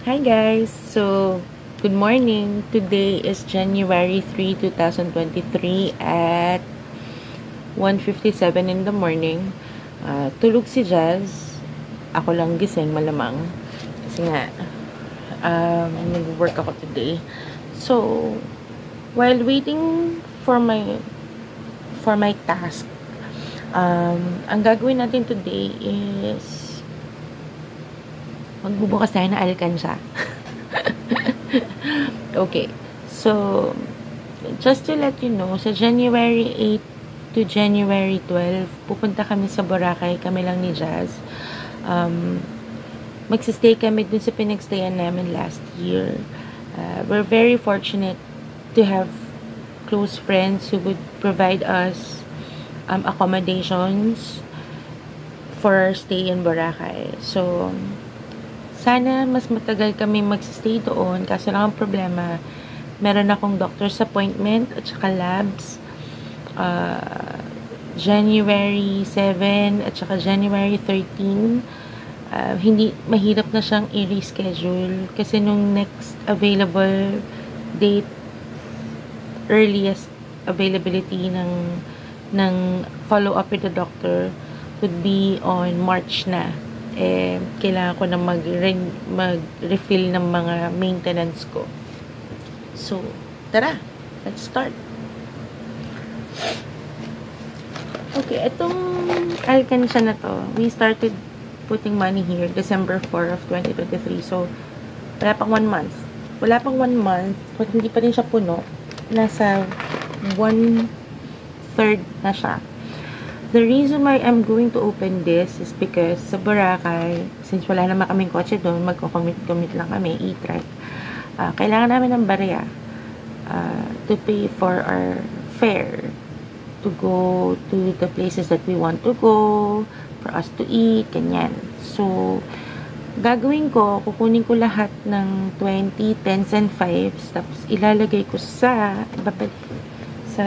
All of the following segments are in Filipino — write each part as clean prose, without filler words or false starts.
Hi guys! So, good morning. Today is January 3, 2023 at 1:57 in the morning. Tulog si Jazz. Ako lang gising malamang. Kasi nga, nag-work ako today. So, while waiting for my task, ang gagawin natin today is magbubukas tayo na alkansya. Okay. So, just to let you know, sa January 8 to January 12, pupunta kami sa Boracay. Kami lang ni Jazz. Magsistay kami dun sa pinagstayan namin last year. We're very fortunate to have close friends who would provide us accommodations for our stay in Boracay. So, sana mas matagal kami magsistay doon. Kaso lang ang problema, meron akong doctor's appointment at saka labs. January 7 at saka January 13. Hindi, mahirap na siyang i-reschedule. Kasi nung next available date, earliest availability ng follow-up with the doctor would be on March na. Kailangan ko na mag-refill ng mga maintenance ko. So, tara, let's start. Okay, itong alkansya na to, we started putting money here December 4 of 2023. So, wala pang 1 month. Wala pang 1 month, but hindi pa rin siya puno. Nasa 1/3 na siya. The reason why I'm going to open this is because sa Boracay, since wala naman kaming kotse doon, magko-commute lang kami, e-trek. Kailangan namin ng barya to pay for our fare to go to the places that we want to go, for us to eat, ganyan. So, gagawin ko, kukunin ko lahat ng 20, 10s, and 5s, tapos ilalagay ko sa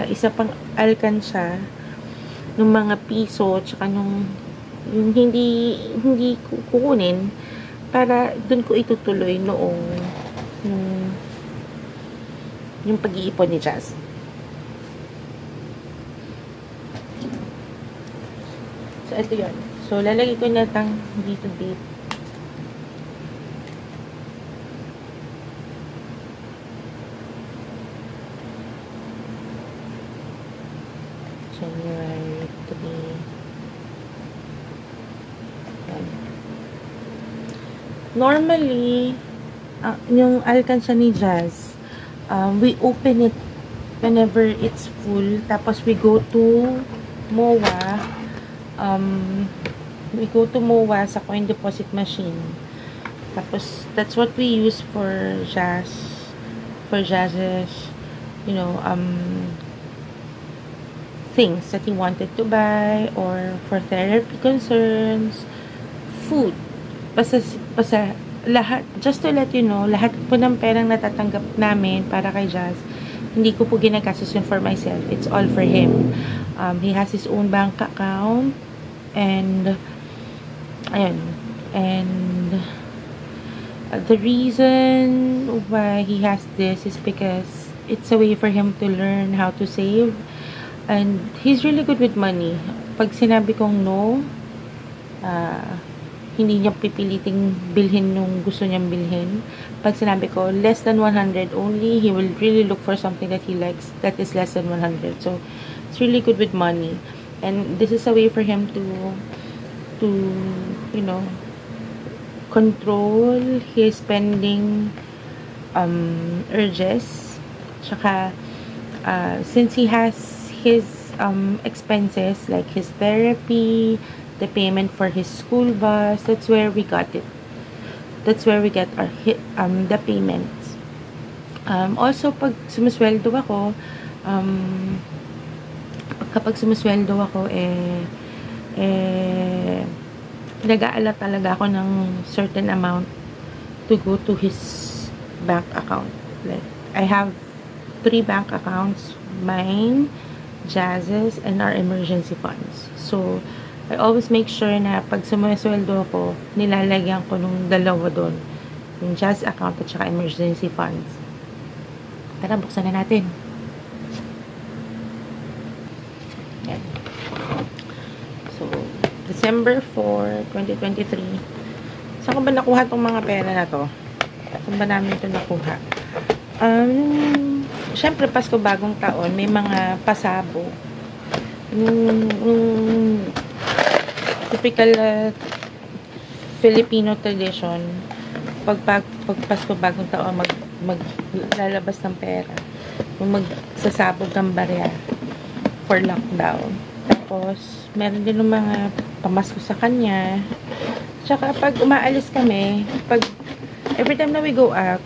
isa pang alkansya ng mga piso, tsaka yung hindi kukunin para dun ko itutuloy yung pag-iipon ni Jazz. So, ito yun. So, lalagay ko na dito date. January 3. Normally, yung alkansya ni Jazz, we open it whenever it's full. Tapos we go to MOA. Sa coin deposit machine. Tapos, that's what we use for Jazz. For Jazz's, things that he wanted to buy, or for therapy concerns, food. Basta lahat, just to let you know, lahat po ng perang natatanggap namin para kay Jazz, hindi ko po ginagastos yun for myself. It's all for him. He has his own bank account, and ayun, and the reason why he has this is because it's a way for him to learn how to save. And he's really good with money. Pag sinabi kong no, hindi niya pipiliting bilhin yung gusto niyang bilhin. Pag sinabi ko less than 100 only, he will really look for something that he likes that is less than 100. So, it's really good with money. And this is a way for him to control his spending urges. Tsaka, since he has his expenses like his therapy, the payment for his school bus, that's where we got it. That's where we get our the payments. Also, kapag sumusweldo ako, nag-aalat talaga ako ng certain amount to go to his bank account. Like, I have 3 bank accounts, mine, Jazz's, and our emergency funds. So, I always make sure na pag sumusweldo ako, nilalagyan ko nung dalawa doon yung Jazz account at saka emergency funds. Tara, buksan na natin. Yan. So, December 4, 2023. Saan ko ba nakuha tong mga pera na to? Saan ba namin ito nakuha? Siyempre, Pasko, bagong taon, may mga pasabo. Typical Filipino tradition, pag Pasko, bagong taon, maglalabas ng pera. Magsasabog ng barya for lockdown. Tapos, meron din ng mga pamasko sa kanya. Tsaka, pag umaalis kami, every time na we go out,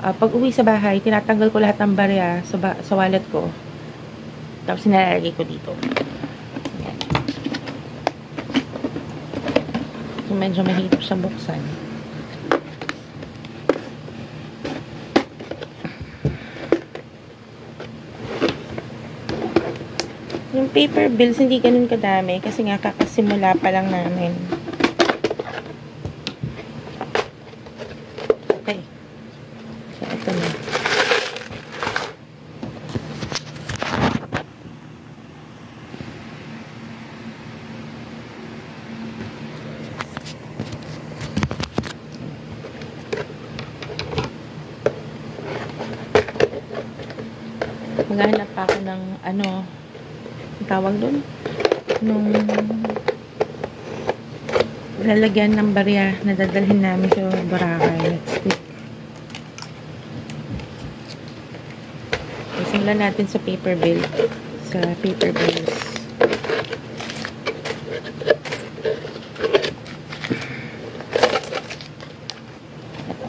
pag uwi sa bahay, tinatanggal ko lahat ng barya sa wallet ko. Tapos, nilalagay ko dito. Ayan. So, medyo mahirap siya buksan. Yung paper bills, hindi ganun kadami kasi nga kakasimula pa lang namin. Okay. So, ito na. Maghanap pa ako ng tawag doon nung lalagyan ng barya na dadalhin namin sa Boracay next week. Simulan natin sa paper bill, sa paper bills. Ito.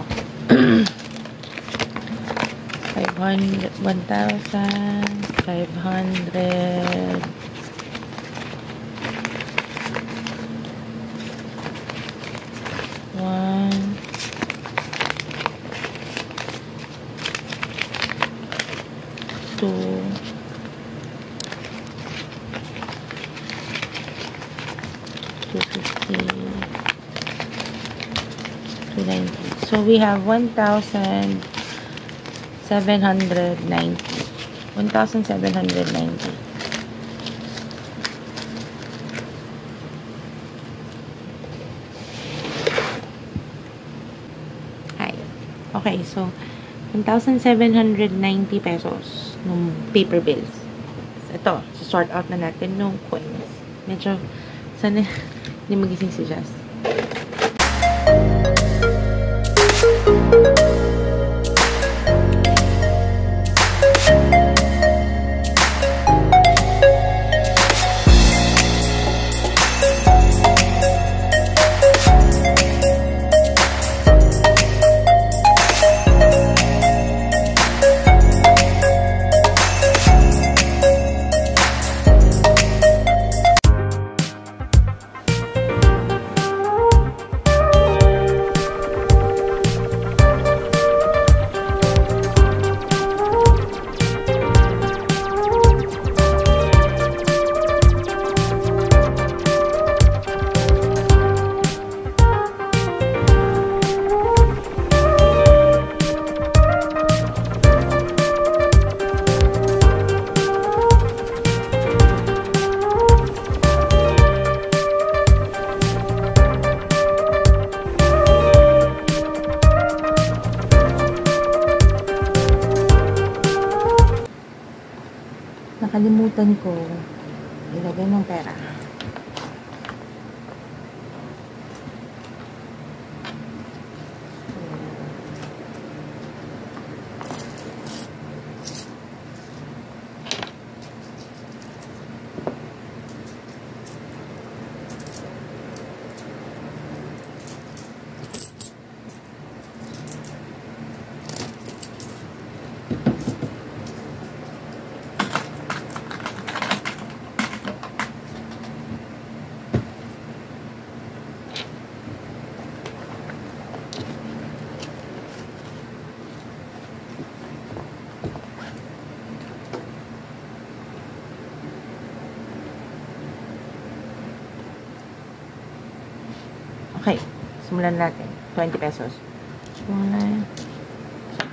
1,500 2 250 290. So we have 1,790. 1,790. Hi. Okay, so 1,790 pesos ng paper bills. Ito, sort out na natin nung coins. Medyo, sana hindi magising si Jazz. Nakalimutan ko ilagay ng pera. Okay, simulan natin. 20 pesos. Wala.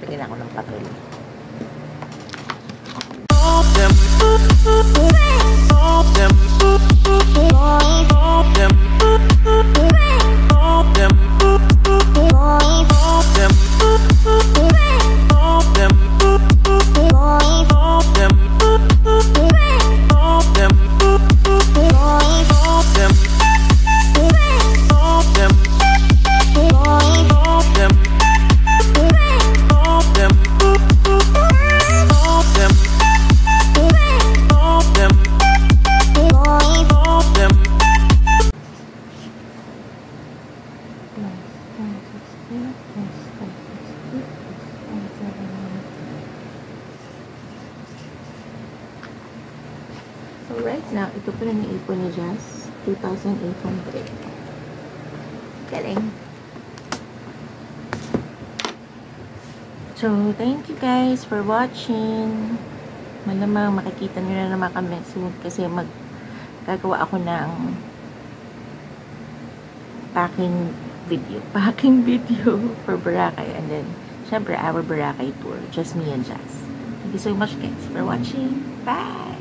Pagyan ako ng patol. So right now, ito pala ni ipon ni Jazz, 2,800. Galing. So, thank you guys for watching. Malamang makikita nyo na naman kami soon kasi gagawa ako ng packing video for Boracay, and then syempre our Boracay tour, just me and Jazz. Thank you so much guys for watching. Bye!